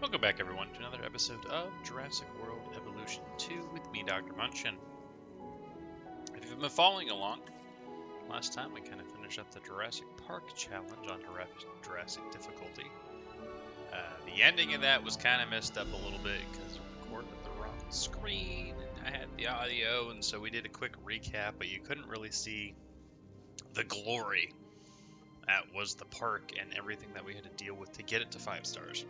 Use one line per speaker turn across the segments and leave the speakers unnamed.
Welcome back, everyone, to another episode of Jurassic World Evolution 2 with me, Dr. Munchin. If you've been following along, last time we kind of finished up the Jurassic Park challenge on Jurassic difficulty. The ending of that was kind of messed up a little bit because I recorded the wrong screen and I had the audio, and so we did a quick recap, but you couldn't really see the glory that was the park and everything that we had to deal with to get it to 5 stars.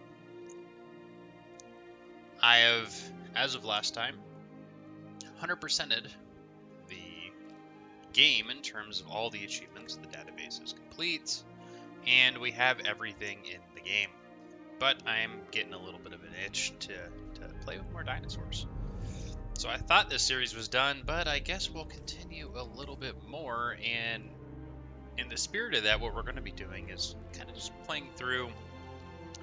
I have, as of last time, 100%ed the game in terms of all the achievements. The database is complete, and we have everything in the game. But I'm getting a little bit of an itch to play with more dinosaurs. So I thought this series was done, but I guess we'll continue a little bit more, and in the spirit of that, what we're going to be doing is kind of just playing through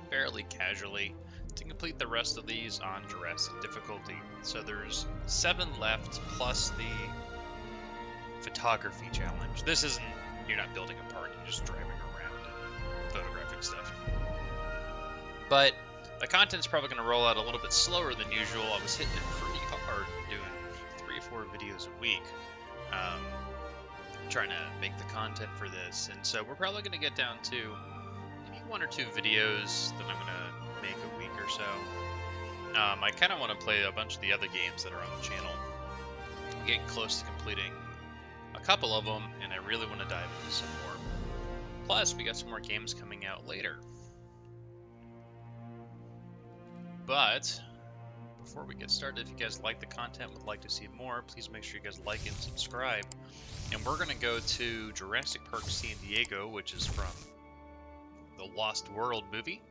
fairly casually to complete the rest of these on Jurassic difficulty. So there's 7 left, plus the photography challenge. This isn't, you're not building a park, you're just driving around and photographing stuff. But the content's probably going to roll out a little bit slower than usual. I was hitting it pretty hard, doing 3 or 4 videos a week, trying to make the content for this. And so we're probably going to get down to maybe 1 or 2 videos that I'm going to make a week or so. I kind of want to play a bunch of the other games that are on the channel. I'm getting close to completing a couple of them, and I really want to dive into some more. Plus, we got some more games coming out later. But before we get started, if you guys like the content, would like to see more, please make sure you guys like and subscribe. And we're going to go to Jurassic Park San Diego, which is from the Lost World movie.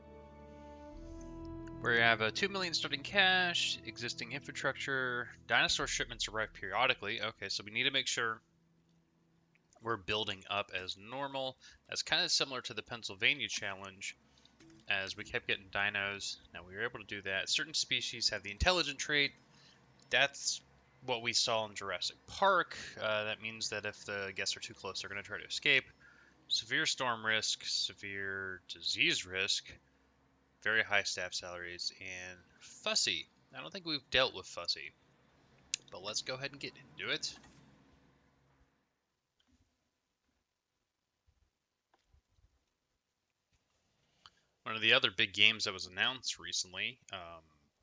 We have 2 million starting cash, existing infrastructure, dinosaur shipments arrive periodically. Okay, so we need to make sure we're building up as normal. That's kind of similar to the Pennsylvania challenge, as we kept getting dinos. Now we were able to do that. Certain species have the intelligent trait. That's what we saw in Jurassic Park. That means that if the guests are too close, they're going to try to escape. Severe storm risk, severe disease risk, very high staff salaries, and fussy. I don't think we've dealt with fussy, but let's go ahead and get into it. One of the other big games that was announced recently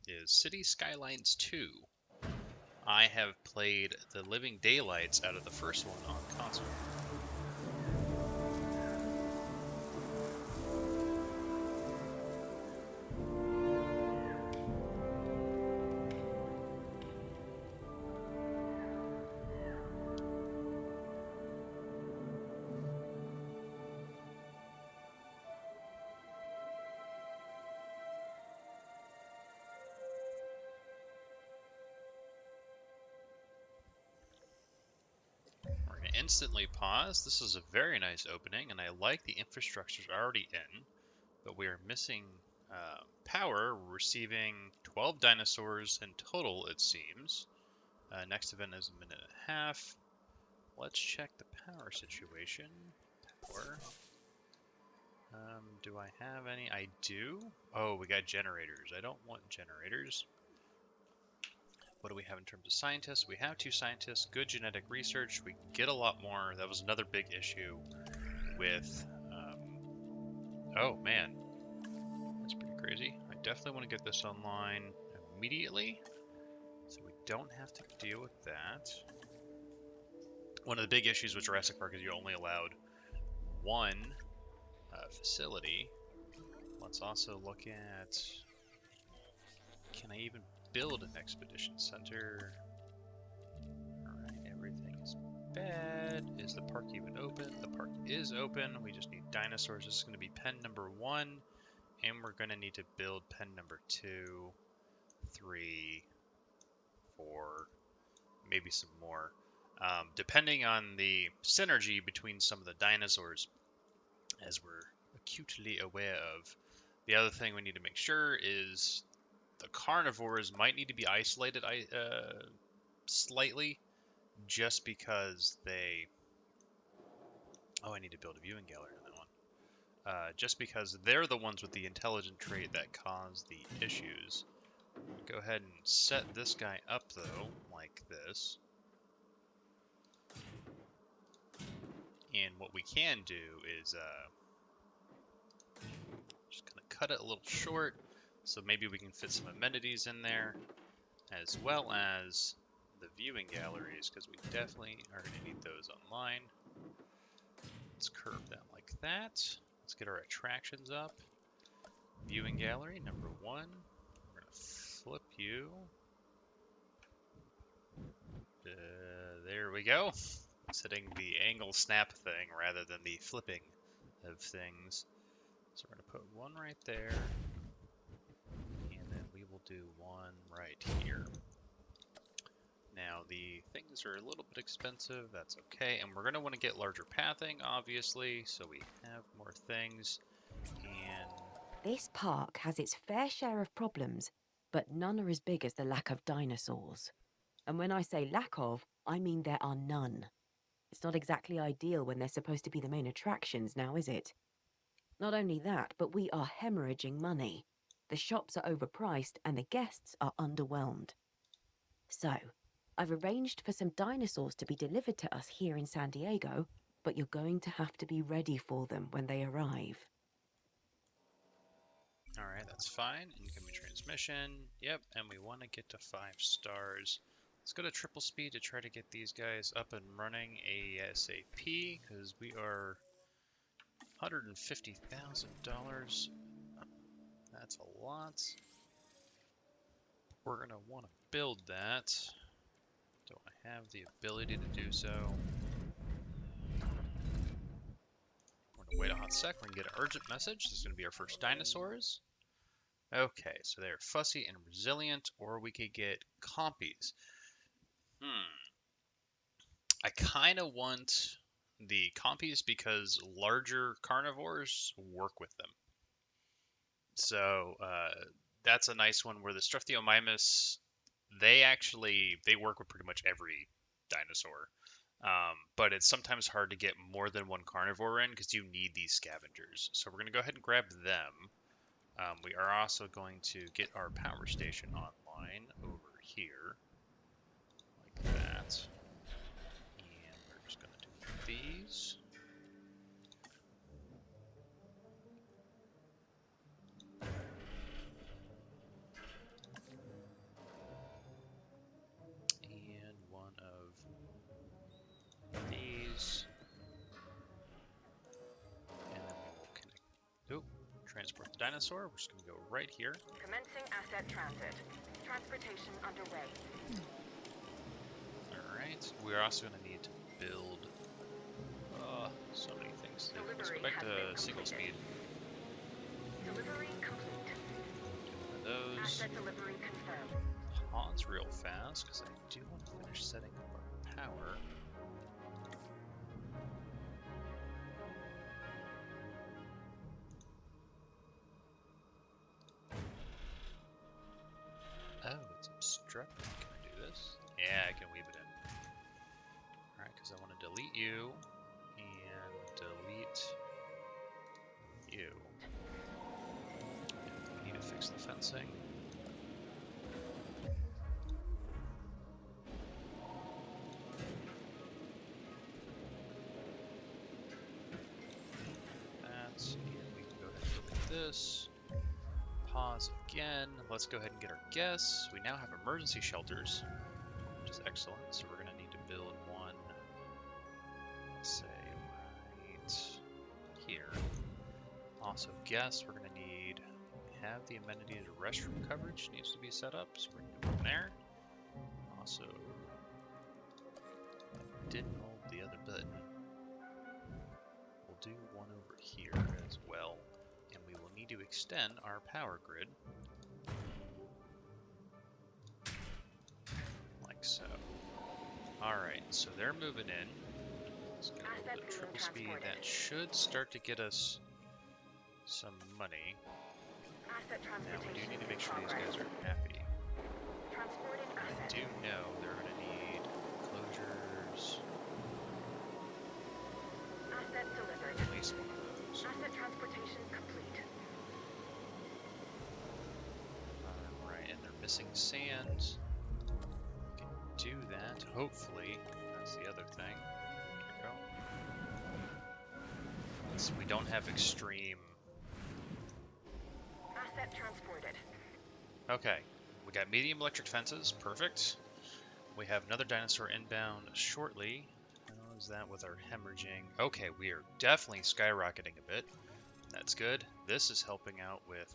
is City Skylines 2. I have played the living daylights out of the first one on console. Instantly pause. This is a very nice opening, and I like the infrastructure's already in, but we are missing power. We're receiving 12 dinosaurs in total, it seems. Next event is 1.5 minutes. Let's check the power situation. Power. Do I have any? I do. Oh, we got generators. I don't want generators. What do we have in terms of scientists? We have 2 scientists, good genetic research. We get a lot more. That was another big issue with, oh man, that's pretty crazy. I definitely want to get this online immediately, so we don't have to deal with that. One of the big issues with Jurassic Park is you only allowed 1 facility. Let's also look at, can I even build an expedition center? Alright, everything is bad. Is the park even open? The park is open. We just need dinosaurs. This is going to be pen number 1, and we're going to need to build pen number 2, 3, 4, maybe some more. Depending on the synergy between some of the dinosaurs, as we're acutely aware of. The other thing we need to make sure is the carnivores might need to be isolated slightly, just because they... Oh, I need to build a viewing gallery on that just because they're the ones with the intelligent trait that cause the issues. Go ahead and set this guy up, though, like this. And what we can do is just kind of cut it a little short, so maybe we can fit some amenities in there, as well as the viewing galleries, because we definitely are going to need those online. Let's curve that like that. Let's get our attractions up. Viewing gallery, number 1. We're going to flip you. There we go. It's hitting the angle snap thing rather than the flipping of things. So we're going to put one right there. And then we will do one right here. Now the things are a little bit expensive, that's okay. And we're going to want to get larger pathing, obviously, so we have more things. And
this park has its fair share of problems, but none are as big as the lack of dinosaurs. And when I say lack of, I mean there are none. It's not exactly ideal when they're supposed to be the main attractions now, is it? Not only that, but we are hemorrhaging money. The shops are overpriced and the guests are underwhelmed. So, I've arranged for some dinosaurs to be delivered to us here in San Diego, but you're going to have to be ready for them when they arrive.
alright, that's fine. Incoming transmission. Yep, and we want to get to 5 stars. Let's go to triple speed to try to get these guys up and running ASAP, because we are $150,000. That's a lot. We're going to want to build that. Do I have the ability to do so? We're going to wait a hot sec. We're going to get an urgent message. This is going to be our first dinosaurs. Okay, so they're fussy and resilient, or we could get compies. I kind of want the compies because larger carnivores work with them. So that's a nice one where the Struthiomimus, they work with pretty much every dinosaur. But it's sometimes hard to get more than one carnivore in because you need these scavengers. So we're going to go ahead and grab them. We are also going to get our power station online over here, like that. And we're just going to do these. And one of these. And then we will connect. Oh, transport the dinosaur. We're just going to go right here.
Commencing asset transit. Transportation underway.
Alright. We're also going to need to build so many things. Let's go back to single speed.
Delivery complete.
Do one of those.
Asset delivery confirmed.
Pause real fast because I do want to finish setting up our power. Oh, it's obstructed. Can I do this? Yeah, I can weave it in. Alright, because I want to delete you and delete you. And we need to fix the fencing. That, and we can go ahead and look at this. Pause again. Let's go ahead and get our guests. We now have emergency shelters, which is excellent. So we're going to need to build one, let's say, right here. Also, guests, we're going to need have the amenity to restroom coverage needs to be set up. So we're going to do one there. Also, I didn't hold the other button. We'll do one over here as well. And we will need to extend our power grid. Like so. Alright, so they're moving in. Let's go to triple speed. That should start to get us some money. Now we do need to make sure these guys are happy. I do know they're going to need closures. At least one of those.
Transportation complete.
Alright, and they're missing sand. We can do that, hopefully. That's the other thing. There we go. So we don't have extreme.
Asset transported.
Okay, we got medium electric fences, perfect. We have another dinosaur inbound shortly. How is that with our hemorrhaging? Okay, we are definitely skyrocketing a bit. That's good. This is helping out with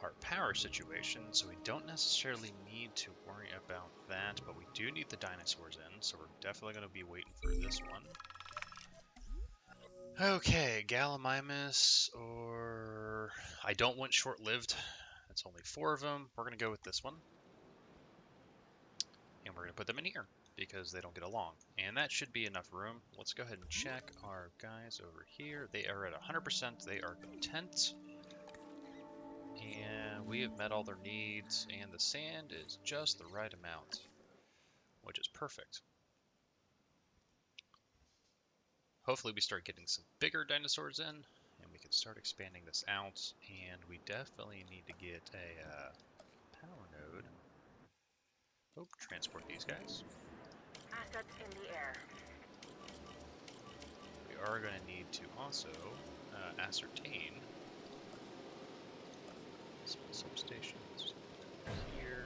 our power situation, so we don't necessarily need to worry about that, but we do need the dinosaurs in, so we're definitely going to be waiting for this one. Okay, Gallimimus, or... I don't want short-lived. It's only 4 of them. We're going to go with this one. And we're going to put them in here, because they don't get along. And that should be enough room. Let's go ahead and check our guys over here. They are at 100%. They are content. And we have met all their needs, and the sand is just the right amount, which is perfect. Hopefully we start getting some bigger dinosaurs in, and we can start expanding this out, and we definitely need to get a power node. Oh, transport these guys.
Assets in the air.
We are going to need to also ascertain substations here.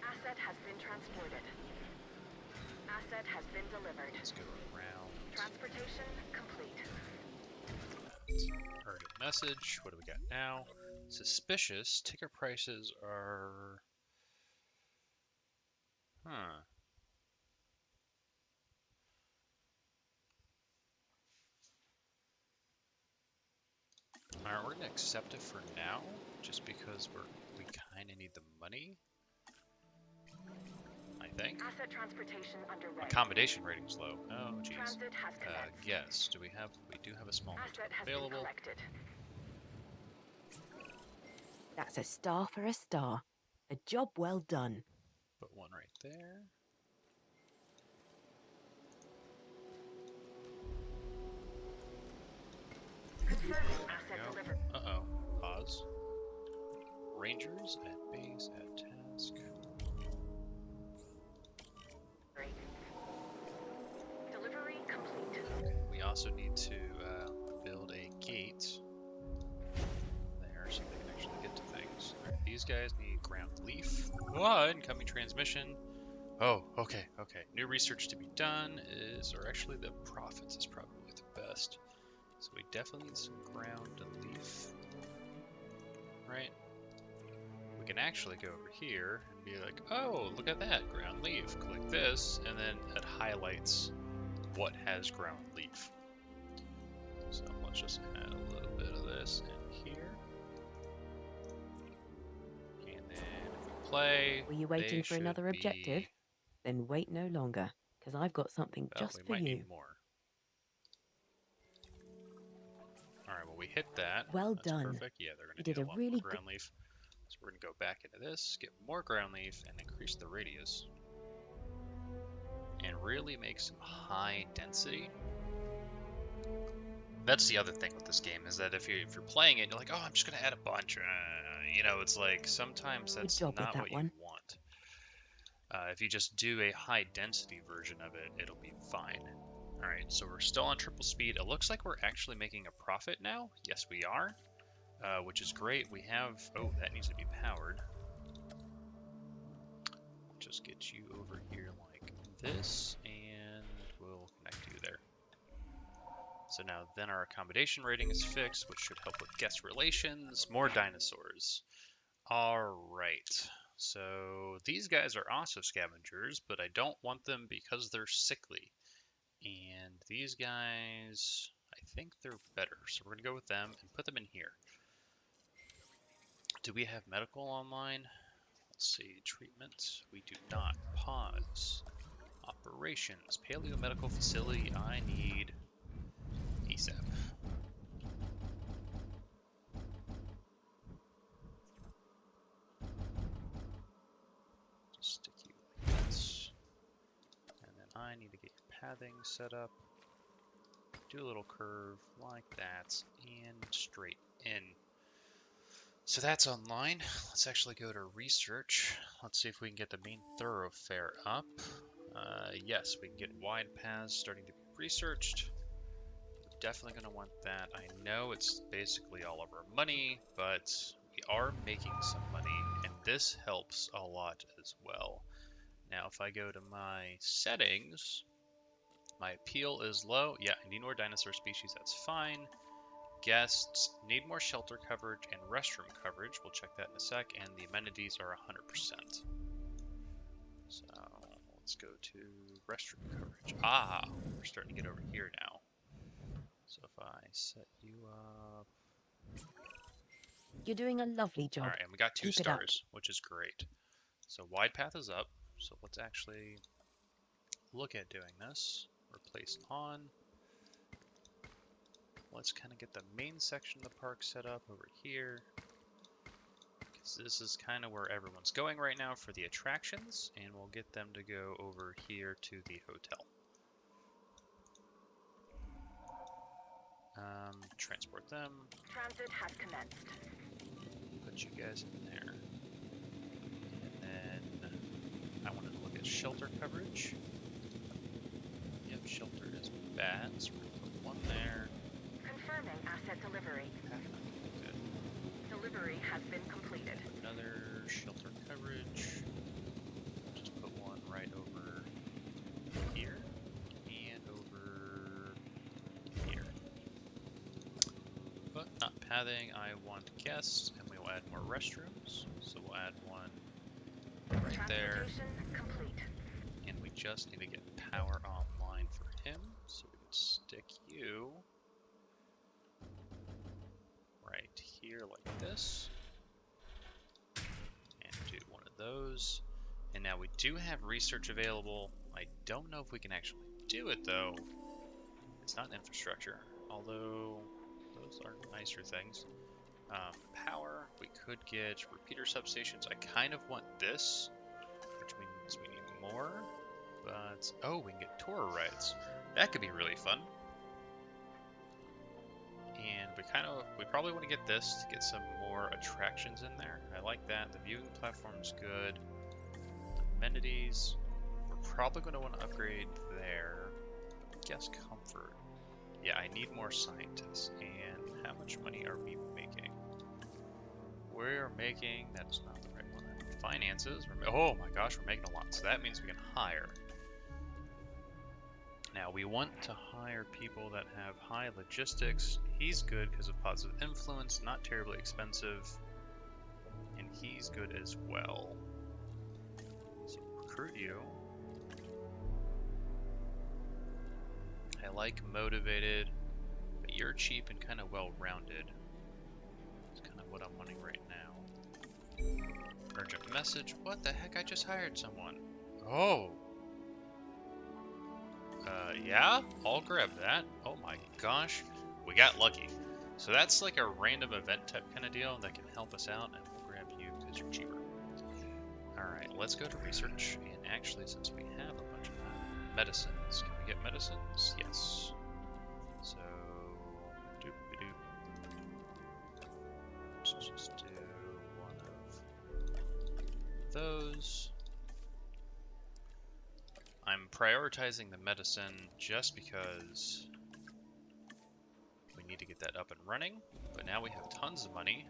Asset has been transported. Asset has been delivered.
Let's go around.
Transportation complete.
Urgent message. What do we got now? Suspicious. Ticket prices are... Huh. Alright, we're going to accept it for now, just because we kind of need the money. I think.
Asset transportation underway.
Accommodation rating's low. Oh, jeez.
Transit has commenced.
Yes. Do we have? We do have a small
Asset
hotel
has been
available.
collected.
That's a star for a star. A job well done.
Put one right there.
Confirming asset delivered.
Uh-oh. Pause. Rangers at base at task.
Delivery complete.
We also need to build a gate there so they can actually get to things. All right, these guys need ground leaf. Ah, incoming transmission. Oh, okay, okay. New research to be done is, or actually the profits is probably the best. So we definitely need some ground leaf, right? We can actually go over here and be like, oh, look at that, ground leaf. Click this, and then it highlights what has ground leaf. So let's just add a little bit of this in here. And then if we play,
Were you waiting
they
for another
should
objective?
be...
Then wait no longer, because I've got something
Well,
just
we
for
might
you.
need more. Alright, well we hit that.
Well
That's
done.
perfect. Yeah, they're
You
going to
did
need
a
a lot
really
more
good...
ground leaf. So we're going to go back into this, get more ground leaf, and increase the radius. And really make some high density. That's the other thing with this game, is that if you're playing it, you're like, oh, I'm just going to add a bunch. You know, it's like, sometimes
Good
that's
job with
not
that
what
one.
you want. If you just do a high density version of it, it'll be fine. Alright, so we're still on triple speed. It looks like we're actually making a profit now. Yes, we are. Which is great. We have... Oh, that needs to be powered. We'll just get you over here like this, and we'll connect you there. So now then our accommodation rating is fixed, which should help with guest relations. More dinosaurs. Alright. So these guys are also scavengers, but I don't want them because they're sickly. And these guys, I think they're better. So we're going to go with them and put them in here. Do we have medical online? Let's see. Treatment. We do not. Pause. Operations. Paleo medical facility. I need ASAP. Just stick you like this. And then I need to get your pathing set up. do a little curve like that, and straight in. So that's online. Let's actually go to research. Let's see if we can get the main thoroughfare up. Yes, we can get wide paths starting to be researched. We're definitely going to want that. I know it's basically all of our money, but we are making some money, and this helps a lot as well. Now, if I go to my settings, my appeal is low. Yeah, I need more dinosaur species. That's fine. Guests need more shelter coverage and restroom coverage. We'll check that in a sec. And the amenities are 100%. So let's go to restroom coverage. Ah, we're starting to get over here now. So if I set you up.
You're doing a lovely job.
All right, and we got 2
Keep it up.
stars, which is great. So wide path is up. So let's actually look at doing this. Replace on. Let's kind of get the main section of the park set up over here. Because this is kind of where everyone's going right now for the attractions. And we'll get them to go over here to the hotel. Transport them.
Transit has commenced.
Put you guys in there. And then I wanted to look at shelter coverage. Yep, shelter is bad, so we're going to put one there.
Confirming asset delivery.
Good.
Delivery has been completed.
Another shelter coverage. Just put one right over here and over here. But not pathing, I want guests, and we will add more restrooms. So we'll add one right there.
Transportation complete.
And we just need to get power online for him. So we can stick you right here like this. And do one of those. And now we do have research available. I don't know if we can actually do it though. It's not infrastructure, although those are nicer things. Power, we could get repeater substations. I kind of want this, which means we need more. But, oh, we can get tour rides. That could be really fun. And we probably want to get this to get some more attractions in there. I like that. The viewing platform's good. Amenities, we're probably going to want to upgrade there. Guest comfort. Yeah, I need more scientists. And how much money are we making? We're making, that is not the right one. Finances, oh my gosh, we're making a lot. So that means we can hire. Now we want to hire people that have high logistics. He's good because of positive influence, not terribly expensive. And he's good as well. So recruit you. I like motivated, but you're cheap and kind of well-rounded. It's kind of what I'm wanting right now. Urgent message. What the heck? I just hired someone. Oh. Yeah? I'll grab that. Oh my gosh. We got lucky. So that's like a random event type kind of deal that can help us out, and we'll grab you because you're cheaper. Alright, let's go to research. And actually, since we have a bunch of medicines, can we get medicines? Yes. So, doop-a-doop. Let's just do one of those. I'm prioritizing the medicine just because we need to get that up and running. But now we have tons of money.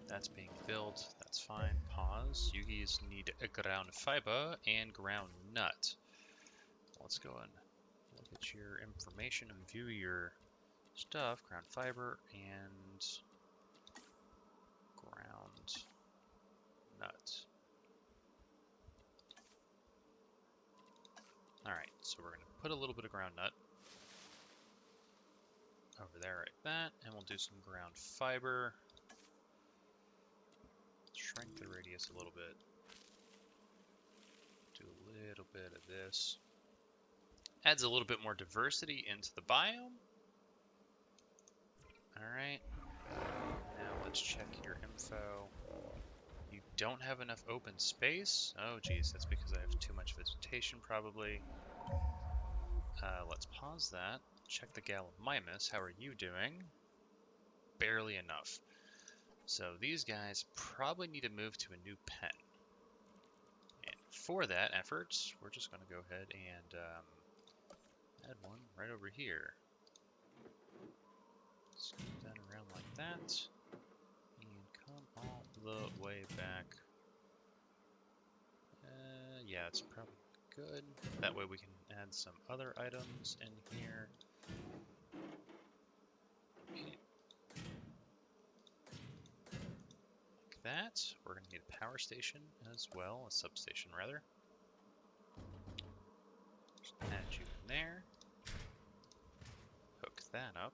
That's being built. That's fine. Pause. You guys need a ground fiber and ground nut. Let's go and look at your information and view your stuff. Ground fiber and ground nut. Alright, so we're going to put a little bit of ground nut over there like that, and we'll do some ground fiber. Shrink the radius a little bit. Do a little bit of this. Adds a little bit more diversity into the biome. Alright. Now let's check your info. You don't have enough open space? Oh geez, that's because I have too much vegetation probably. Let's pause that. check the Gallimimus. How are you doing? Barely enough. So these guys probably need to move to a new pen. And for that effort, we're just going to go ahead and add one right over here. Scoop that around like that. And come all the way back. Yeah, it's probably good. That way we can add some other items in here. Like that. We're going to need a power station as well, a substation rather. Just add you in there. Hook that up.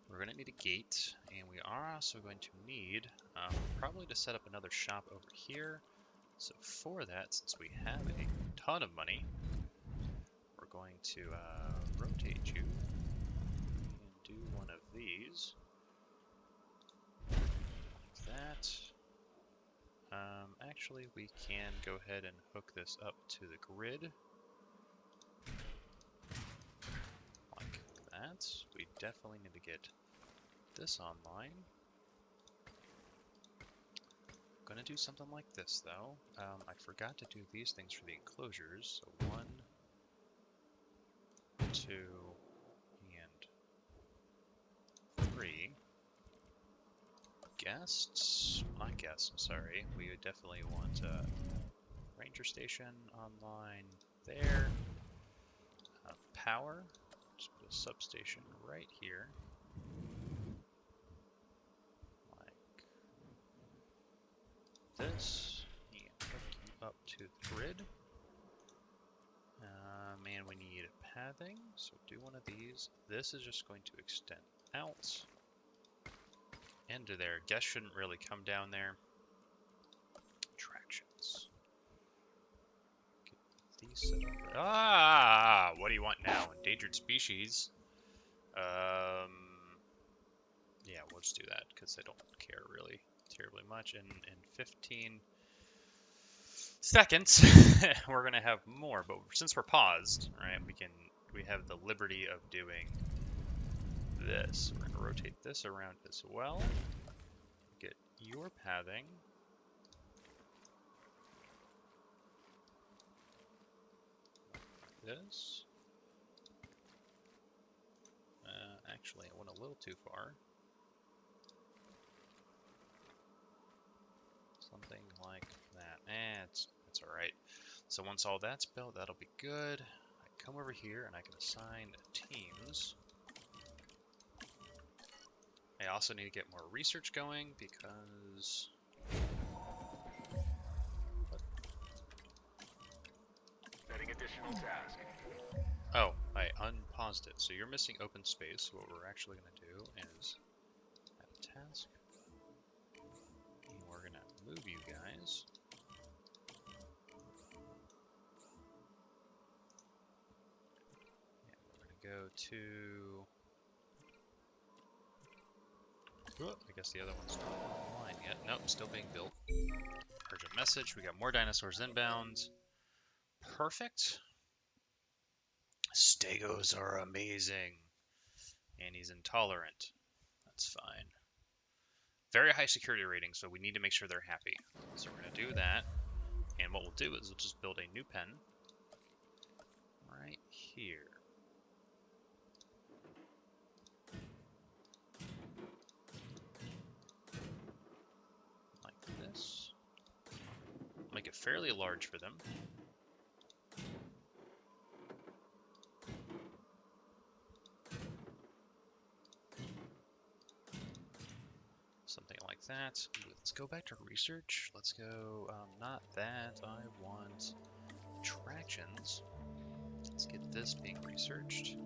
We're going to need a gate, and we are also going to need probably to set up another shop over here. So for that, since we have a ton of money, we're going to rotate you and do one of these. Like that. Actually, we can go ahead and hook this up to the grid. Like that. We definitely need to get this online. I'm gonna do something like this though. I forgot to do these things for the enclosures. So 1, 2, and 3. Guests, not guests, I'm sorry. We would definitely want a ranger station online there. Power, just put a substation right here. Like this, and hook you up to the grid. And we need pathing, so do one of these. This is just going to extend out into there. Guests shouldn't really come down there. Attractions. Get these set up. Ah, what do you want now? Endangered species. Yeah, we'll just do that because I don't care really terribly much. And in 15 seconds, we're gonna have more. But since we're paused, right, we have the liberty of doing this. We're gonna rotate this around as well. Get your pathing. Like this. Actually, I went a little too far. Something like that. It's all right. So once all that's built, that'll be good. I come over here and I can assign teams. I also need to get more research going because...
Setting additional task.
Oh, I unpaused it. So you're missing open space. So what we're actually going to do is add a task. And we're going to move you guys. And we're going to go to... Oh, I guess the other one's not online yet. Nope, still being built. Urgent message. We got more dinosaurs inbound. Perfect. Stegos are amazing. And he's intolerant. That's fine. Very high security rating, so we need to make sure they're happy. So we're going to do that. And what we'll do is we'll just build a new pen. Right here. Like this. Make it fairly large for them. Something like that. Let's go back to research. Let's go, not that. I want attractions. Let's get this being researched.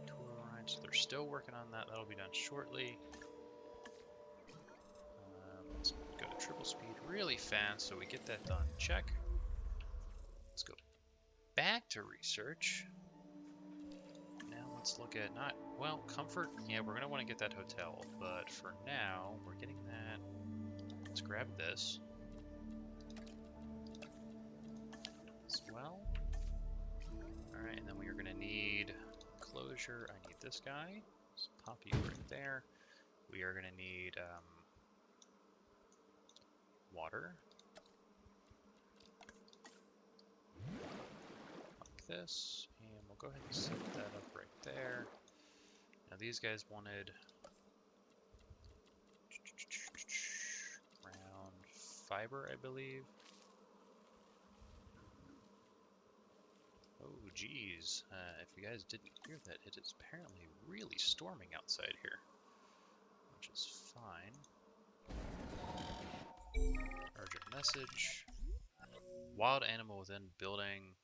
Tour rides. So they're still working on that. That'll be done shortly. Let's go to triple speed really fast so we get that done. Check. Let's go back to research. Let's look at not, well, comfort. Yeah, we're going to want to get that hotel, but for now, we're getting that. Let's grab this as well. enclosure, I need this guy. Let's pop you right there. We are going to need water. Like this. And we'll go ahead and set that up right there. Now these guys wanted ground fiber, I believe. Oh, geez. If you guys didn't hear that, it is apparently really storming outside here, which is fine. Urgent message. Wild animal within building.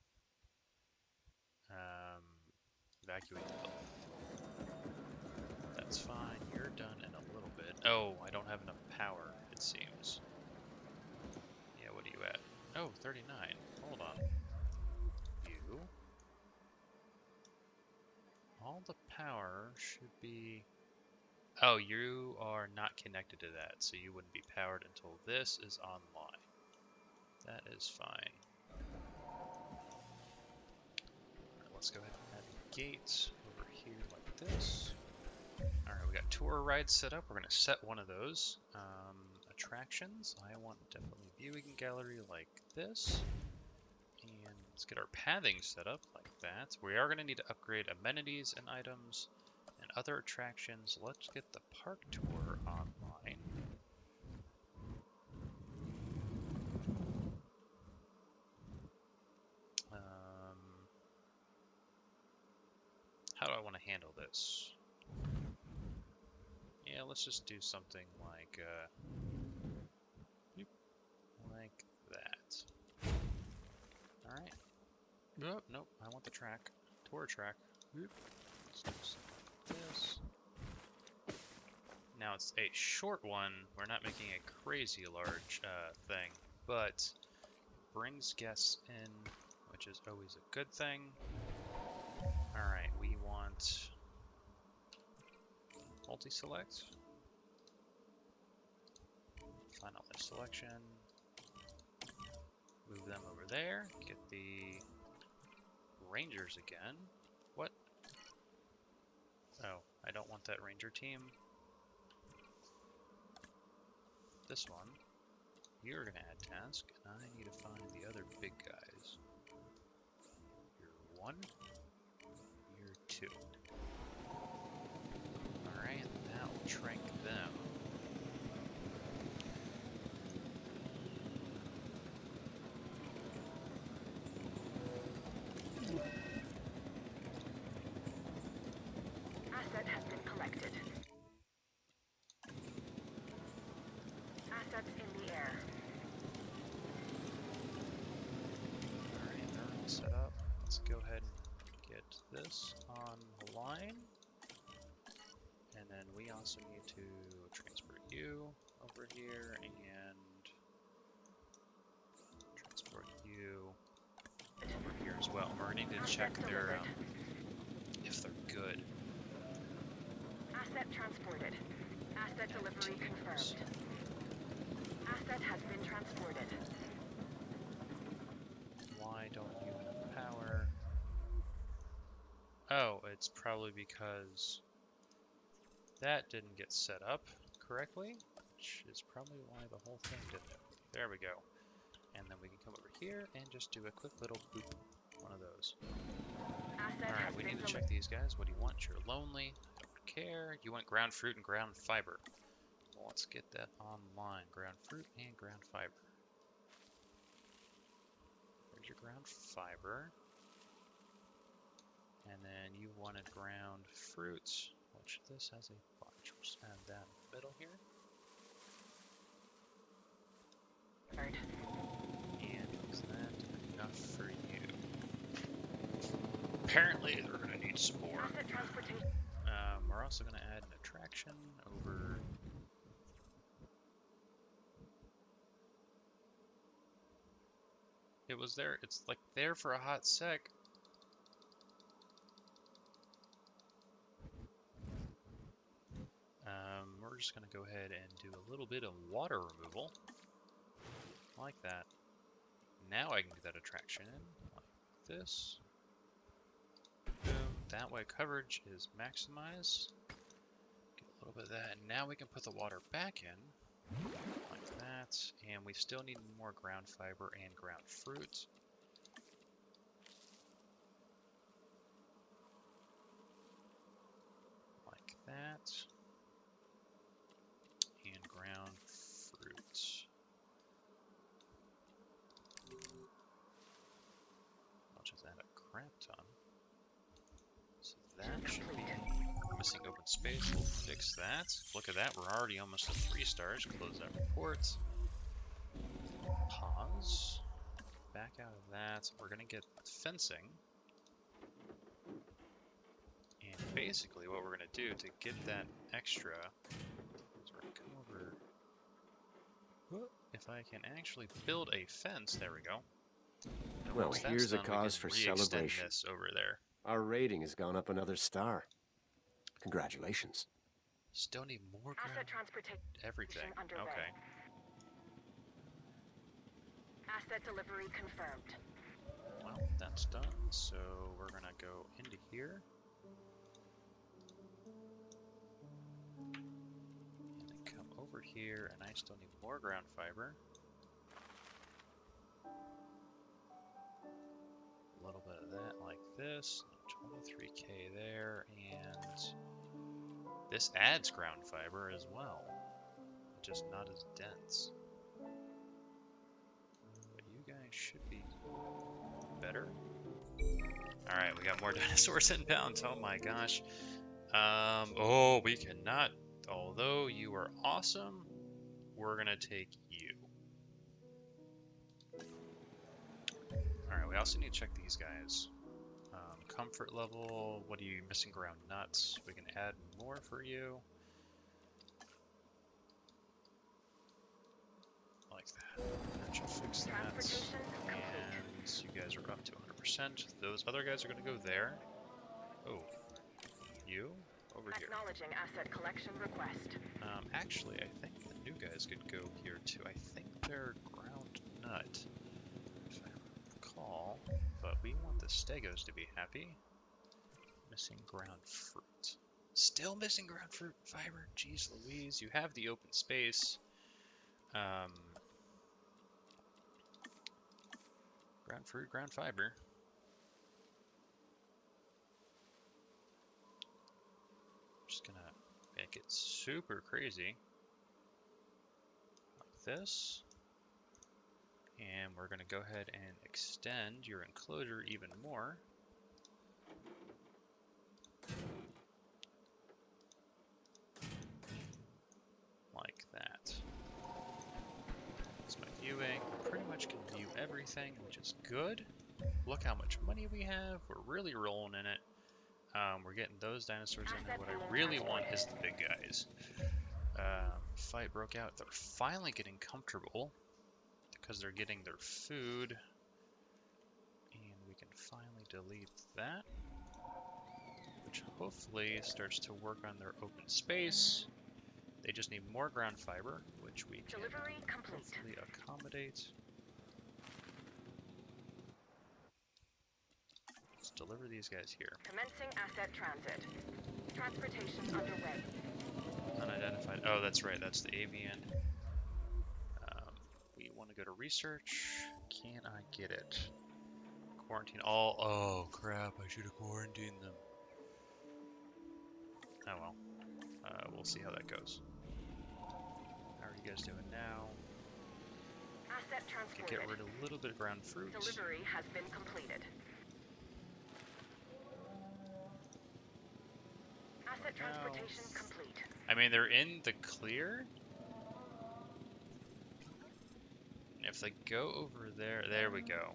Evacuate the building. That's fine. You're done in a little bit. Oh, I don't have enough power, it seems. Yeah, what are you at? Oh, 39. Hold on. You. All the power should be... Oh, you are not connected to that, so you wouldn't be powered until this is online. That is fine. Alright, let's go ahead and add a gate over here like this. Alright, we got tour rides set up. We're going to set one of those. Attractions. I want definitely viewing gallery like this. And let's get our pathing set up like that. We are going to need to upgrade amenities and items and other attractions. Let's get the park tour online. How do I want to handle this? Yeah, let's just do something like that. Alright. Nope, nope, I want the track. Tour track. Let's do something like this. Now it's a short one. We're not making a crazy large thing, but it brings guests in, which is always a good thing. Alright, we want multi-select. Final selection. Move them over there. Get the Rangers again. What? Oh, I don't want that Ranger team. This one. You're going to add task, and I need to find the other big guys. You're 1. You're 2. Alright, now we'll trank them.
Asset has been collected. Assets in the air.
Alright, they're all set up. Let's go ahead and get this online. And then we also need to transport you over here and transport you over here as well. We're going to need to check their if they're good.
Asset transported. Asset delivery confirmed. Asset has been transported.
Why don't you have power? Oh, it's probably because that didn't get set up correctly, which is probably why the whole thing didn't. There we go. And then we can come over here and just do a quick little boop. One of those. Alright, we need to check these guys. What do you want? You're lonely. Don't care. You want ground fruit and ground fiber. Well, let's get that online. Ground fruit and ground fiber. There's your ground fiber. And then you wanted ground fruits, which this has a bunch. We'll just add that in the middle here. And is that enough for you? Apparently, they're going to need some more. We're also going to add an attraction over. It was there. It's like there for a hot sec. We're just going to go ahead and do a little bit of water removal. Like that. Now I can get that attraction in. Like this. Boom. that way coverage is maximized. Get a little bit of that, and now we can put the water back in, like that. And we still need more ground fiber and ground fruit. Like that. And ground fruit. Much is that? A crap ton. So that should be missing open space. We'll fix that. Look at that. We're already almost at 3 stars. Close that report. Pause. Back out of that. We're going to get fencing. And basically what we're going to do to get that extra is we're going to come over. If I can actually build a fence, there we go. And
Well,
once that's
here's a
done, we
cause
can
for
re-extend
celebration.
this over there.
Our rating has gone up another star. Congratulations.
Still need more ground.
Asset transportation
Everything.
underway.
Okay.
Asset delivery confirmed.
Well, that's done. So we're gonna go into here. And then come over here, and I still need more ground fiber. A little bit of that like this. 23k there, and this adds ground fiber as well. Just not as dense. But you guys should be better. Alright, we got more Dinosaurs inbound. Oh my gosh. Oh, we cannot. Although you are awesome, we're gonna take you. Alright, we also need to check these guys. Comfort level, what are you missing? Ground nuts. We can add more for you. Like that. That should fix that. And you guys are up to 100%. Those other guys are going to go there. Oh. You? Over here.
Acknowledging asset collection request.
Actually, I think the new guys could go here too. I think they're ground nut, if I recall. But we want the Stegos to be happy. Missing ground fruit. Still missing ground fruit fiber? Jeez Louise, you have the open space. Ground fruit, ground fiber. Just gonna make it super crazy. Like this. And we're gonna go ahead and extend your enclosure even more. Like that. That's my viewing. Pretty much can view everything, which is good. Look how much money we have. We're really rolling in it. We're getting those dinosaurs in there. What I really want is the big guys. Fight broke out. They're finally getting comfortable because they're getting their food. And we can finally delete that, which hopefully starts to work on their open space. They just need more ground fiber, which we can hopefully accommodate. Let's deliver these guys here.
Commencing asset transit. Transportation underway.
Unidentified. Oh, that's right. That's the avian. We want to go to research. Can I get it? Quarantine all. Oh, crap. I should have quarantined them. Oh, well. We'll see how that goes. How are you guys doing now?
Asset
Can
transported.
get rid of a little bit of ground fruit.
Delivery has been completed. Asset transportation complete.
I mean, they're in the clear. If they go over there, there we go.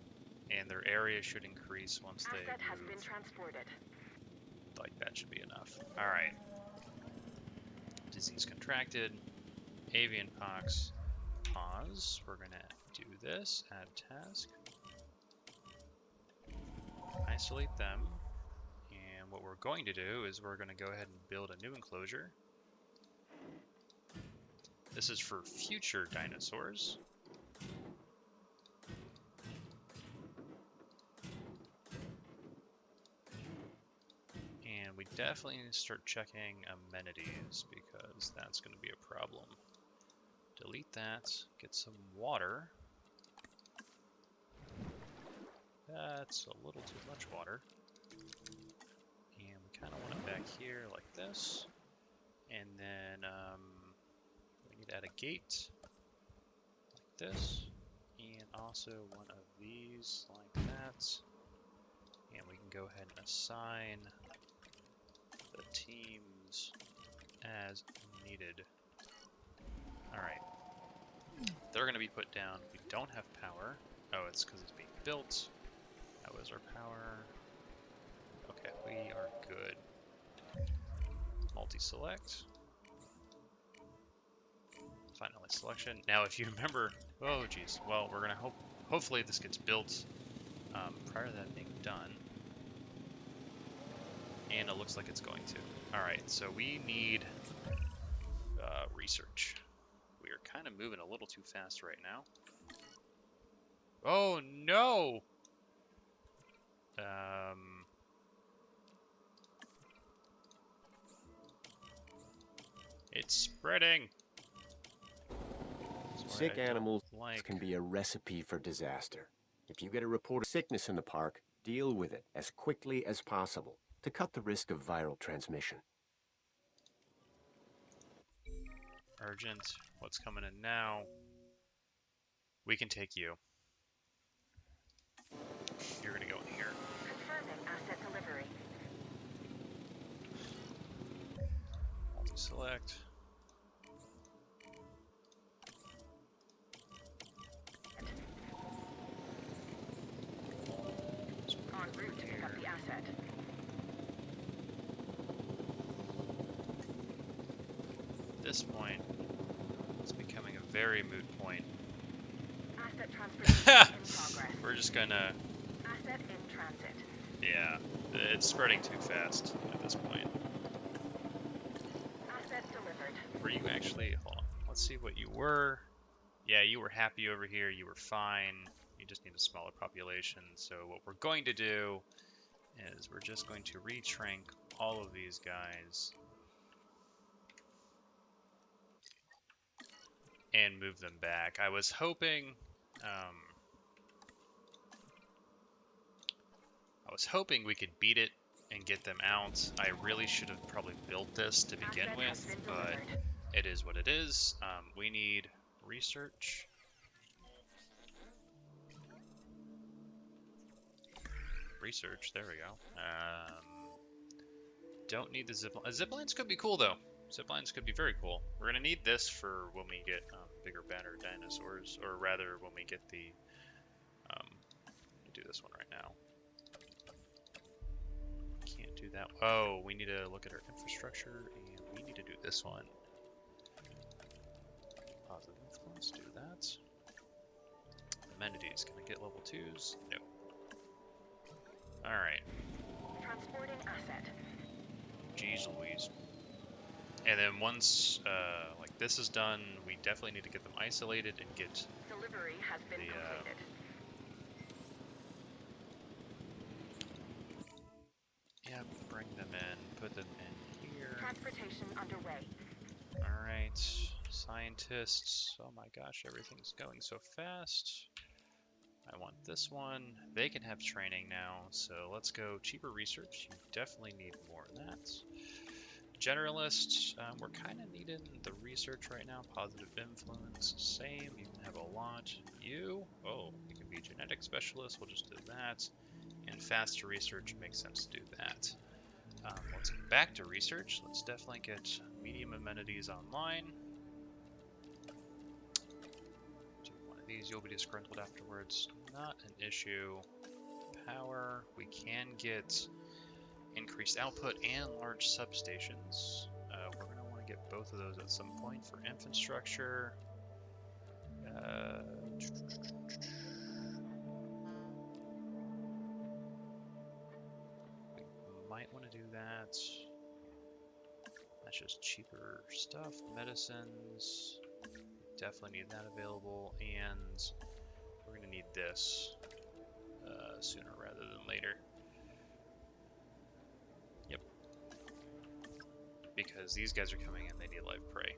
And their area should increase once they
Asset has been
move.
transported.
Like that should be enough. Alright. Disease contracted. Avian Pox. Pause. We're gonna do this. Add task. Isolate them. And what we're going to do is we're gonna go ahead and build a new enclosure. This is for future dinosaurs. We definitely need to start checking amenities because that's going to be a problem. Delete that. Get some water. That's a little too much water. And we kind of want it back here like this. And then we need to add a gate like this. And also one of these like that. And we can go ahead and assign the teams as needed. Alright. They're going to be put down. We don't have power. Oh, it's because it's being built. That was our power. Okay, we are good. Multi-select. Finally selection. Now, if you remember, oh geez. Well, we're gonna hopefully this gets built prior to that being done. And it looks like it's going to. All right, so we need research. We are kind of moving a little too fast right now. Oh no! It's spreading.
Sick animals can be a recipe for disaster. If you get a report of sickness in the park, deal with it as quickly as possible to cut the risk of viral transmission.
Urgent. What's coming in now? We can take you. You're gonna go in here.
Confirming asset delivery.
Multi-select.
En route to pick up the asset.
At this point, it's becoming a very moot point.
Asset transportation in progress.
We're just gonna...
Asset in transit.
Yeah, it's spreading too fast at this point.
Asset delivered.
Were you actually... Hold on. Let's see what you were. Yeah, you were happy over here. You were fine. You just need a smaller population. So what we're going to do is we're just going to retrank all of these guys and move them back. I was hoping we could beat it and get them out. I really should have probably built this to begin
Asset has
with,
been
but
delivered.
it is what it is. We need research. Research, there we go. Don't need the zipline. Ziplines could be cool though. Ziplines could be very cool. We're gonna need this for when we get bigger, badder dinosaurs, or rather when we get the. Let me do this one right now. Can't do that. Oh, we need to look at our infrastructure, and we need to do this one. Positive influence. Do that. Amenities. Can I get level 2s? No. All right.
Transporting asset.
Jeez Louise. And then once like this is done, we definitely need to get them isolated and get
Delivery has been completed.
yeah, bring them in, put them in here.
Transportation underway.
All right, scientists. Oh my gosh, everything's going so fast. I want this one. They can have training now, so let's go cheaper research. You definitely need more of that. Generalists, we're kind of needing the research right now. Positive influence, same. You can have a lot. You can be a genetic specialist. We'll just do that. And faster research makes sense to do that. Let's get back to research. Let's definitely get medium amenities online. Do one of these. You'll be disgruntled afterwards. Not an issue. Power. We can get increased output and large substations. We're going to want to get both of those at some point for infrastructure. We might want to do that. That's just cheaper stuff. Medicines. Definitely need that available. And we're going to need this sooner rather than later. because these guys are coming in. They need live prey.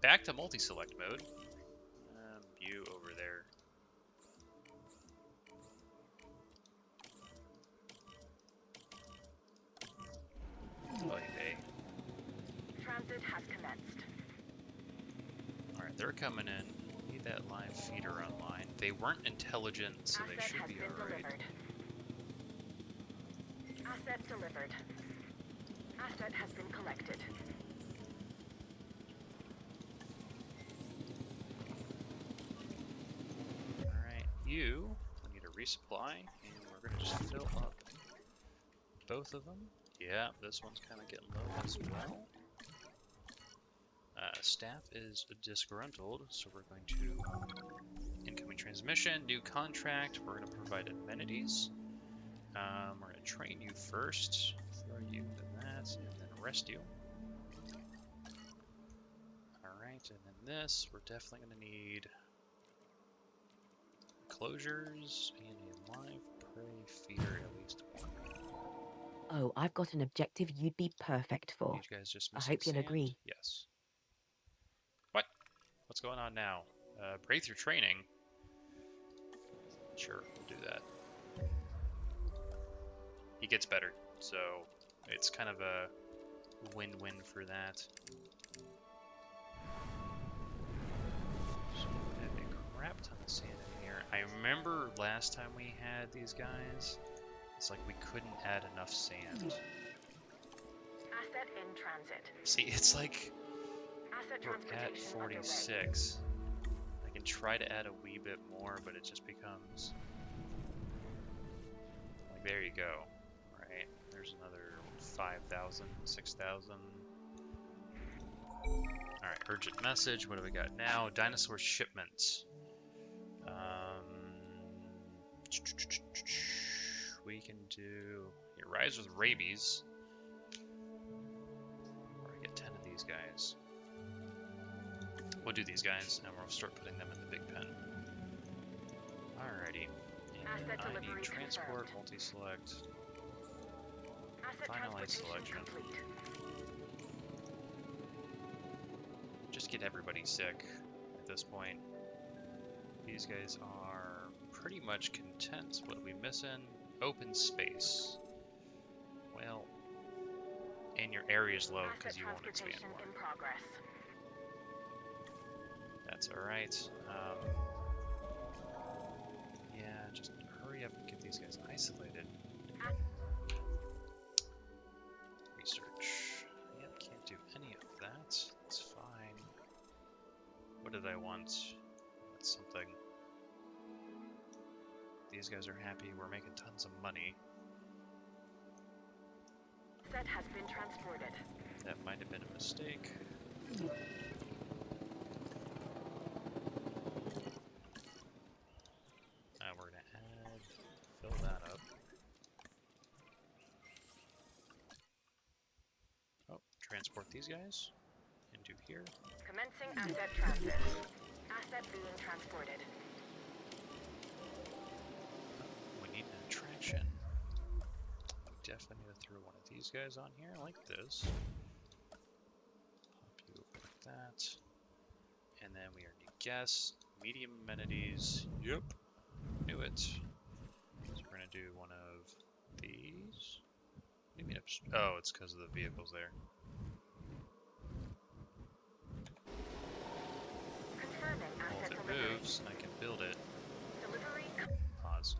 Back to multi-select mode. You over there. Hey.
Transit has commenced.
Alright, they're coming in. Need that live feeder online. They weren't intelligent, so they
Asset
should
has
be
been
alright.
delivered. Asset delivered. Asset has been collected.
Alright, you need a resupply, and we're gonna just fill up both of them. Yeah, this one's kind of getting low as well. Staff is disgruntled, so we're going to incoming transmission, new contract. We're going to provide amenities. We're going to train you first, throw you into that, and then arrest you. Alright, and then this, we're definitely going to need closures and a live prey feeder, at least one.
Oh, I've got an objective you'd be perfect for.
You guys just
I
missing
hope you'll
sand?
agree.
Yes. What? What's going on now? Breakthrough training? Sure, we'll do that. He gets better, so it's kind of a win-win for that. So we have a crap ton of sand in here. I remember last time we had these guys, it's like we couldn't add enough sand.
Asset in transit.
See, it's like
Asset
we're at
transportation underway.
46. I can try to add a wee bit more, but it just becomes like, there you go. Right, there's another 5,000, 6,000. Alright, urgent message. What do we got now? Dinosaur shipments. We can do rise with rabies. Or get 10 of these guys. We'll do these guys, and we'll start putting them in the big pen. Alrighty. And
Asset
I
delivery
need transport,
confirmed.
multi-select.
Asset
Finalize
transportation
selection.
complete.
Just get everybody sick at this point. These guys are pretty much content. What are we missing? Open space. Well, and your area's low because
Asset
you won't expand
transportation
more.
in progress.
That's alright. Yeah, just hurry up and get these guys isolated. Research. Yep, can't do any of that. That's fine. What did I want? That's something. These guys are happy. We're making tons of money.
Asset has been transported.
That might have been a mistake. We're gonna add, fill that up. Oh, transport these guys into here.
Commencing asset transit. Asset being transported.
We need an attraction. We definitely need to throw one of these guys on here like this. Pop you over like that. And then we are new guests, medium amenities. Yep, knew it. So we're gonna do one of these. Maybe oh, it's because of the vehicles there.
Confirming
Well, if
asset
it
delivery.
moves, I can build it.
Delivery.
Pause.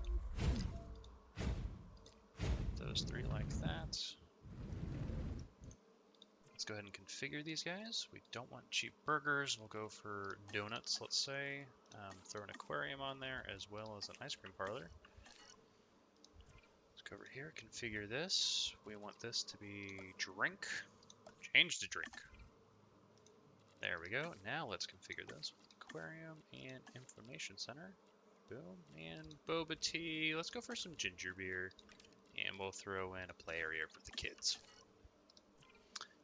Those three like that. Let's go ahead and configure these guys. We don't want cheap burgers. We'll go for donuts, let's say. Throw an aquarium on there as well as an ice cream parlor. Let's go over here, configure this. We want this to be drink. Change to drink. There we go. Now let's configure this. Aquarium and information center. Boom. And boba tea. Let's go for some ginger beer. And we'll throw in a play area for the kids.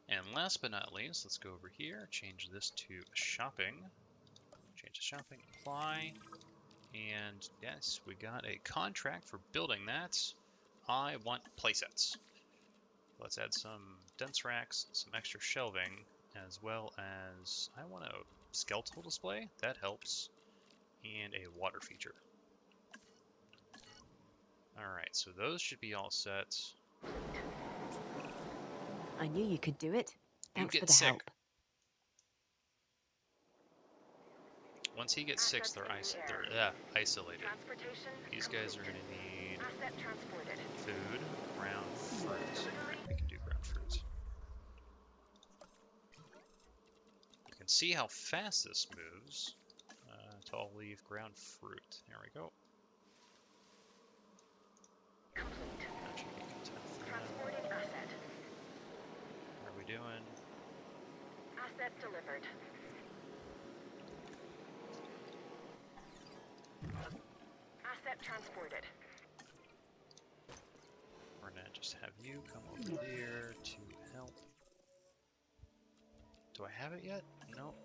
And last but not least, let's go over here, change this to shopping. Change to shopping, apply. And yes, we got a contract for building that. I want playsets. Let's add some dense racks, some extra shelving, as well as I want a skeletal display. That helps. And a water feature. Alright, so those should be all set.
I knew you could do it. Thanks
You
for
get
the
sick.
help.
Once he gets sick, they're isolated.
Transportation
These guys are going to need
Asset transported.
food, ground fruit. Alright, we can do ground fruit. You can see how fast this moves. Tall leaf, ground fruit. There we go.
Complete.
That should be content for now.
Transporting asset.
What are we doing?
Asset delivered. Asset transported.
We're gonna just have you come over here to help. Do I have it yet? Nope.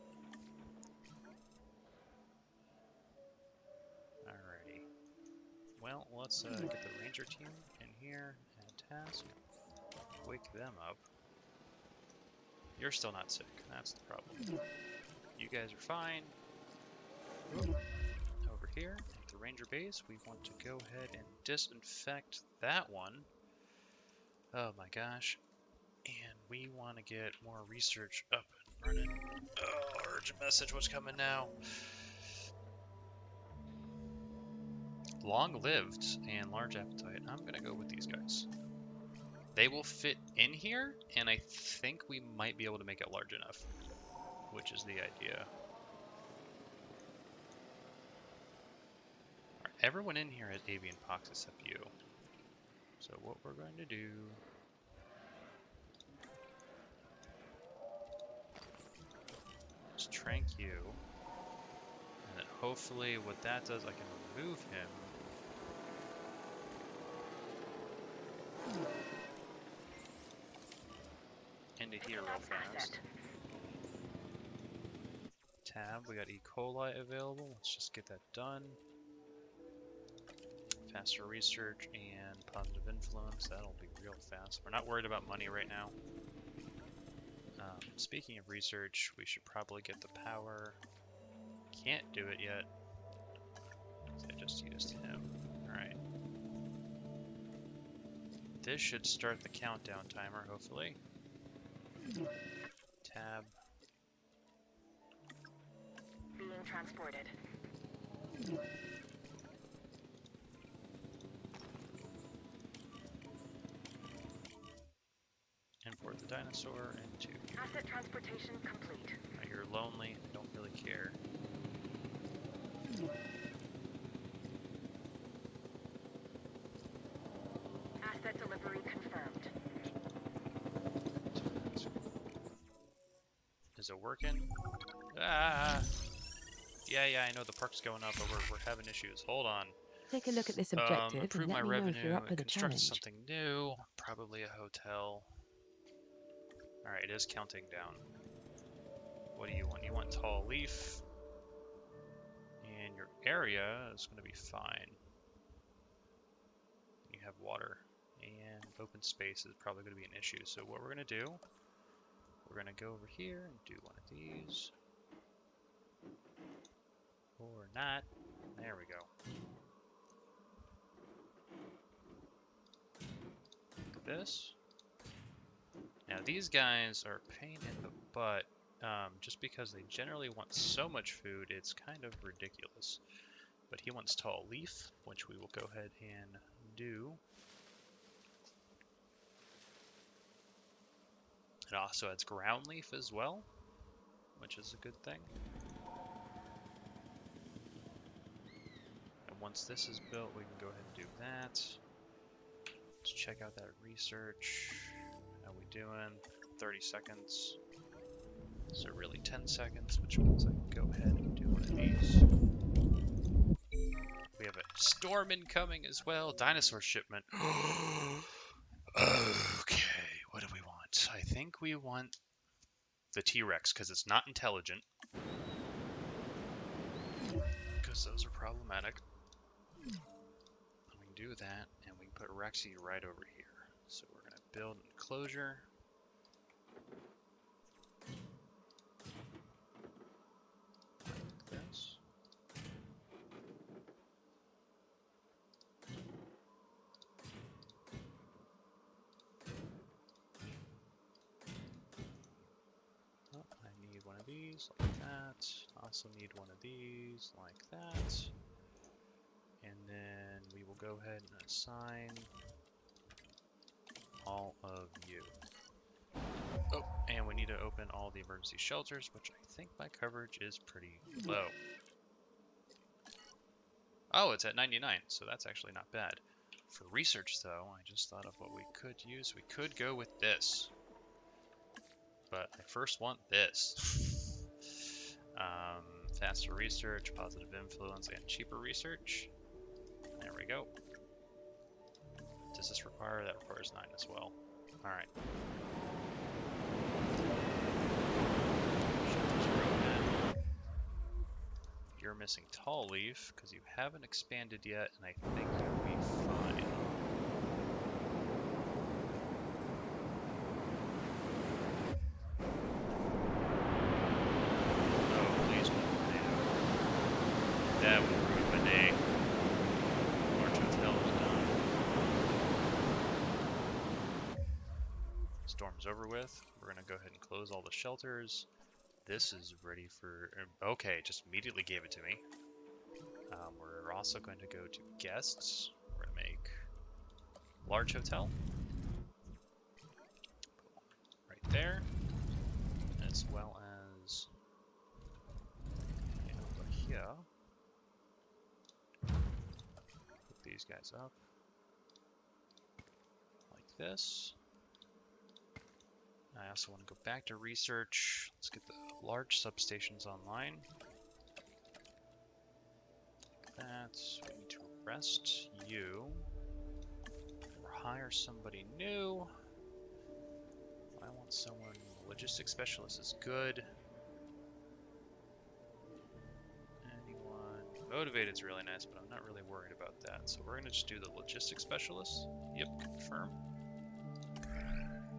Alrighty. Well, let's get the ranger team in here. Add task. Wake them up. You're still not sick. That's the problem. You guys are fine. Whoop. Over here at the ranger base, we want to go ahead and disinfect that one. Oh my gosh. And we want to get more research up and running. Oh, urgent message, what's coming now? Long-lived and large appetite. I'm going to go with these guys. They will fit in here, and I think we might be able to make it large enough, which is the idea. Alright, everyone in here has Avian Pox except you. So what we're going to do... is trank you, and then hopefully what that does, I can remove him. Into here real fast. Tab, we got E. coli available. Let's just get that done. Faster research and positive influence. That'll be real fast. We're not worried about money right now. Speaking of research, we should probably get the power. Can't do it yet. I just used him. Alright. This should start the countdown timer, hopefully. Tab.
Being transported.
Import the dinosaur into here.
Asset transportation complete.
Now you're lonely, I don't really care.
Asset delivery confirmed.
Is it working? Ah! Yeah, I know the park's going up, but we're having issues. Hold on.
Take a look at this objective
Improve
and
my
let me know if
revenue,
you're up for the
construct
challenge.
something new, probably a hotel. Alright, it is counting down. What do you want? You want tall leaf. And your area is going to be fine. You have water. And open space is probably going to be an issue. So what we're going to do, we're going to go over here and do one of these. Or not. There we go. Like this. Now these guys are a pain in the butt, just because they generally want so much food, it's kind of ridiculous. But he wants tall leaf, which we will go ahead and do. It also adds ground leaf as well, which is a good thing. And once this is built, we can go ahead and do that. Let's check out that research. How we doing? 30 seconds. So really 10 seconds, which means I can go ahead and do one of these. We have a storm incoming as well. Dinosaur shipment. Okay, what do we want? I think we want the T-Rex because it's not intelligent. Because those are problematic. We can do that, and we can put Rexy right over here. So we're going to build an enclosure. these like that. Also need one of these like that. And then we will go ahead and assign all of you. Oh, and we need to open all the emergency shelters, which I think my coverage is pretty low. Oh, it's at 99, so that's actually not bad. For research, though, I just thought of what we could use. We could go with this. But I first want this. Faster research, positive influence, and cheaper research. There we go. Does this require? That requires 9 as well. Alright. You're missing tall leaf because you haven't expanded yet, and I think you'll be fine. Oh, please no tornado. That would ruin my day. Large hotel is done. Storm's over with. We're gonna go ahead and close all the shelters. This is ready for... Okay, just immediately gave it to me. We're also going to go to guests. We're going to make large hotel. Right there. As well as... over here. Put these guys up. Like this. I also want to go back to research. Let's get the large substations online. Like that. We need to rest you. Or hire somebody new. I want someone. Logistics specialist is good. Anyone motivated is really nice, but I'm not really worried about that. So we're gonna just do the logistics specialist. Yep, confirm.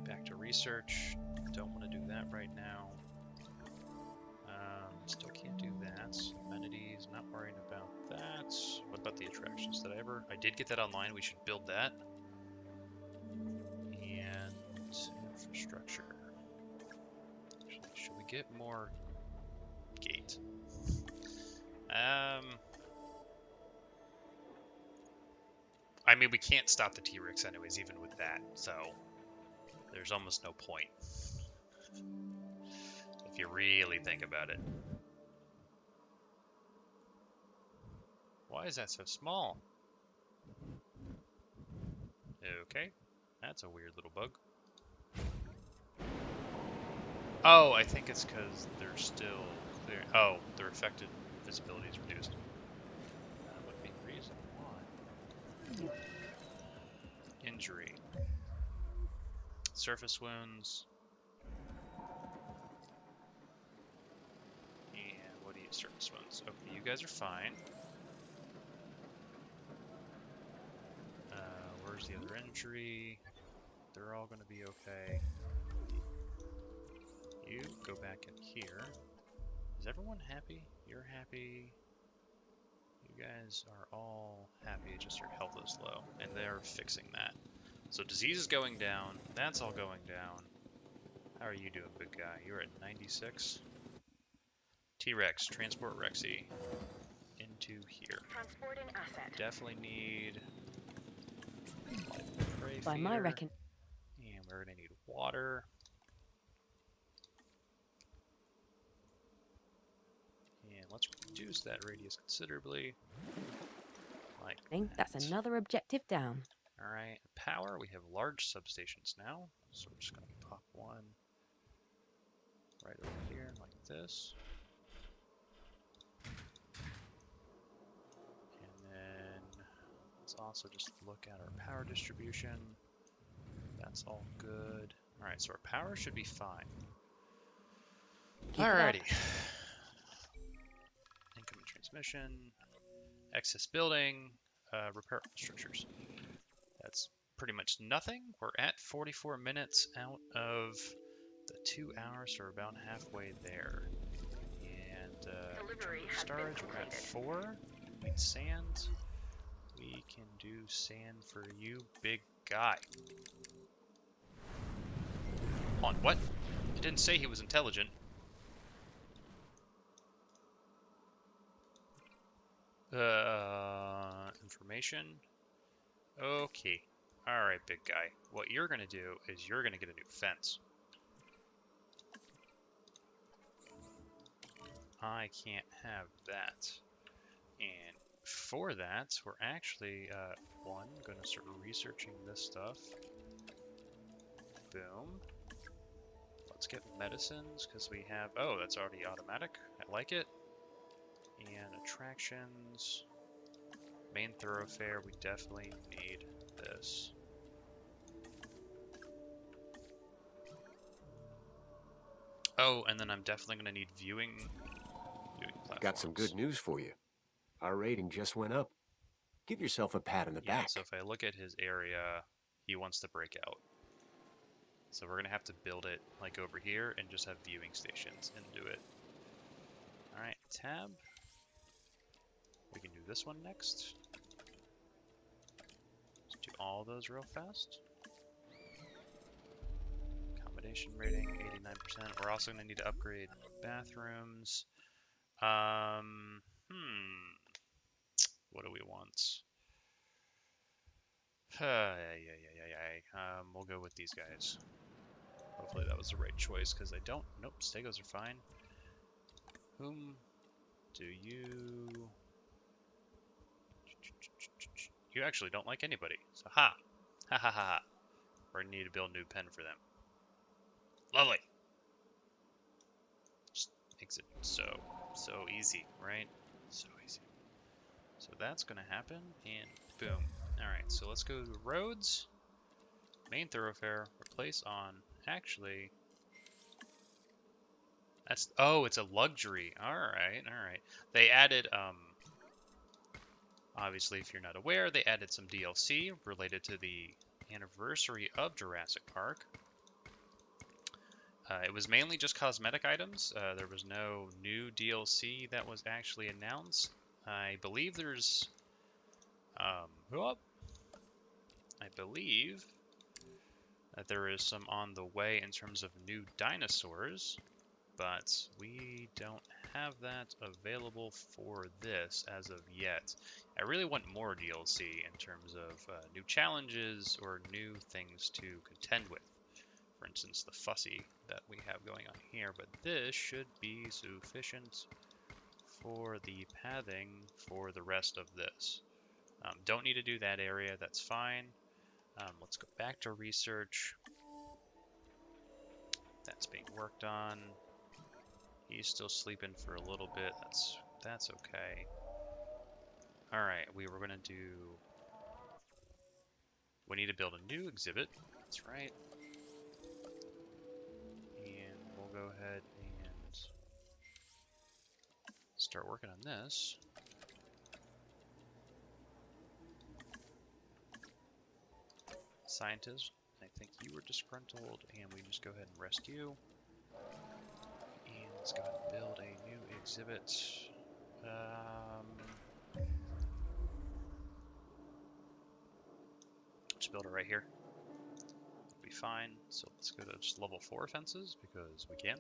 Back to research. Don't want to do that right now. Still can't do that. Amenities, not worried about that. What about the attractions? I did get that online. We should build that. And infrastructure. Actually, should we get more gate? I mean, we can't stop the T-Rex anyways, even with that. So there's almost no point. If you really think about it. Why is that so small? Okay, that's a weird little bug. Oh, I think it's because they're still clear. Oh, their affected visibility is reduced. That would be the reason why. Injury. Surface wounds. And what do you surface wounds? Okay, you guys are fine. Where's the other injury? They're all going to be okay. You go back in here. Is everyone happy? You're happy. You guys are all happy, just your health is low. And they're fixing that. So disease is going down. That's all going down. How are you doing, big guy? You're at 96. T-Rex, transport Rexy into here.
Transporting asset.
Definitely need...
By my reckon.
And we're going to need water. And let's reduce that radius considerably. Like
I think that's another objective down.
Alright, power. We have large substations now. So we're just going to pop one right over here like this. And then let's also just look at our power distribution. That's all good. Alright, so our power should be fine. Alrighty. Incoming transmission. Excess building. Repair structures. That's pretty much nothing. We're at 44 minutes out of the 2 hours, so we're about halfway there. And storage, we're at 4. We need sand. We can do sand for you, big guy. On what? It didn't say he was intelligent. Information. Okay. Alright, big guy. What you're gonna do is you're gonna get a new fence. I can't have that. And for that, we're actually, gonna start researching this stuff. Boom. Let's get medicines, because we have... Oh, that's already automatic. I like it. And attractions. Main thoroughfare, we definitely need this. Oh, and then I'm definitely going to need viewing platforms.
Got some good news for you. Our rating just went up. Give yourself a pat on the back.
So if I look at his area, he wants to break out. So we're going to have to build it like over here and just have viewing stations and do it. Alright, tab. We can do this one next. Let's do all those real fast. Accommodation rating, 89%. We're also going to need to upgrade bathrooms. What do we want? We'll go with these guys. Hopefully that was the right choice, because I don't... Nope, Stegos are fine. Whom do you... You actually don't like anybody. So, ha! Ha ha ha ha. We're going to need to build a new pen for them. Lovely! Just makes it so easy, right? So easy. So that's going to happen, and boom. Alright, so let's go to roads. Main thoroughfare, replace on. Actually, that's... Oh, it's a luxury. Alright. They added, obviously, if you're not aware, they added some DLC related to the anniversary of Jurassic Park. It was mainly just cosmetic items. There was no new DLC that was actually announced. I believe there's... I believe that there is some on the way in terms of new dinosaurs, but we don't have that available for this as of yet. I really want more DLC in terms of new challenges or new things to contend with. For instance, the fussy that we have going on here, but this should be sufficient for the pathing for the rest of this. Don't need to do that area, that's fine. Let's go back to research. That's being worked on. He's still sleeping for a little bit. That's okay. Alright, we need to build a new exhibit. That's right. And we'll go ahead and start working on this. Scientist, I think you were disgruntled, and we just go ahead and rest you. And let's go ahead and build a new exhibit. Just build it right here. It'll be fine. So let's go to just level 4 fences, because we can.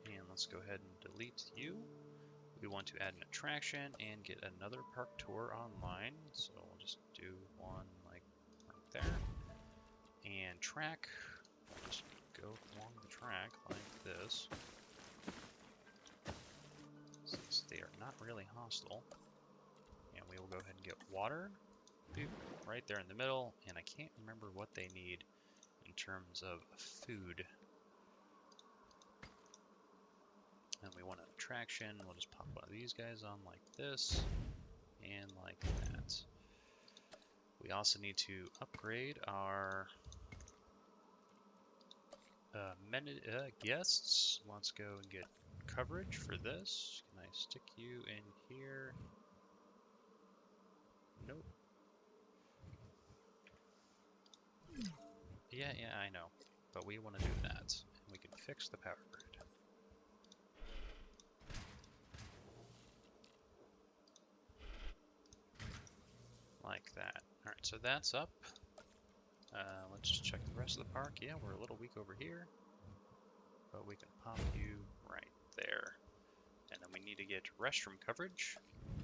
And let's go ahead and delete you. We want to add an attraction and get another park tour online. So we'll just do one like right there. And track. We'll just go along the track like this. Since they are not really hostile. And we will go ahead and get water. Boop, right there in the middle. And I can't remember what they need in terms of food. And we want an attraction. We'll just pop one of these guys on like this and like that. We also need to upgrade our guests. Let's go and get coverage for this. Can I stick you in here? Nope. Yeah, I know. But we want to do that. And we can fix the power grid. like that. Alright, so that's up. Let's just check the rest of the park. Yeah, we're a little weak over here, but we can pop you right there. And then we need to get restroom coverage.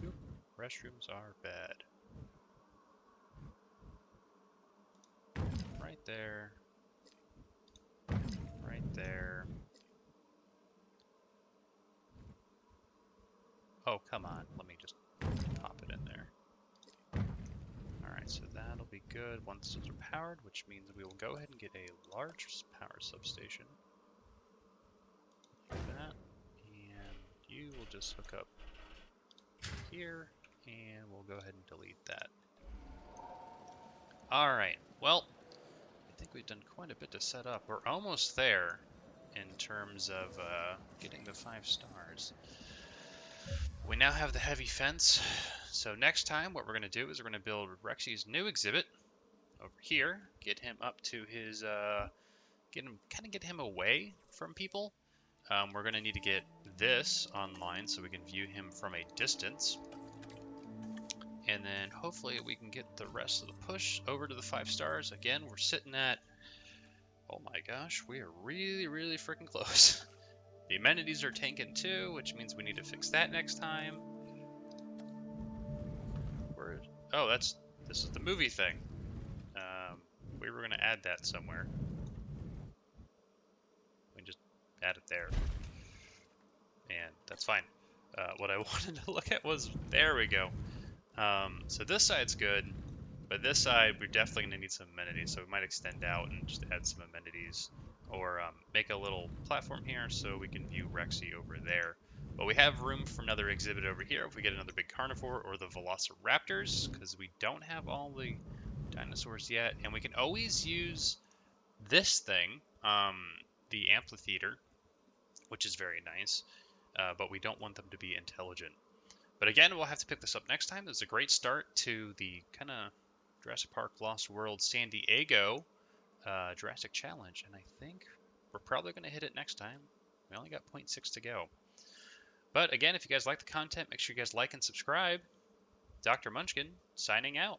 Oop, restrooms are bad. Right there. Right there. Oh, come on. Let me just pop it in there. Alright, so that'll be good once those are powered, which means we will go ahead and get a large power substation. Like that. And you will just hook up here, and we'll go ahead and delete that. Alright, well, I think we've done quite a bit to set up. We're almost there in terms of getting the 5 stars. We now have the heavy fence, so next time what we're going to do is we're going to build Rexy's new exhibit over here, get him up to his, get him away from people. We're going to need to get this online so we can view him from a distance. And then hopefully we can get the rest of the push over to the 5 stars. Again, we're sitting at, oh my gosh, we are really, really freaking close. The amenities are tanking too, which means we need to fix that next time. Oh, this is the movie thing. We were going to add that somewhere. We just add it there. And that's fine. What I wanted to look at was, there we go. So this side's good, but this side we're definitely going to need some amenities. So we might extend out and just add some amenities, or make a little platform here so we can view Rexy over there. But we have room for another exhibit over here if we get another big carnivore or the velociraptors, because we don't have all the dinosaurs yet. And we can always use this thing, the amphitheater, which is very nice, but we don't want them to be intelligent. But again, we'll have to pick this up next time. This is a great start to the kind of Jurassic Park Lost World San Diego Jurassic Challenge, and I think we're probably going to hit it next time. We only got 0.6 to go. But again, if you guys like the content, make sure you guys like and subscribe. Dr. Munchkin, signing out.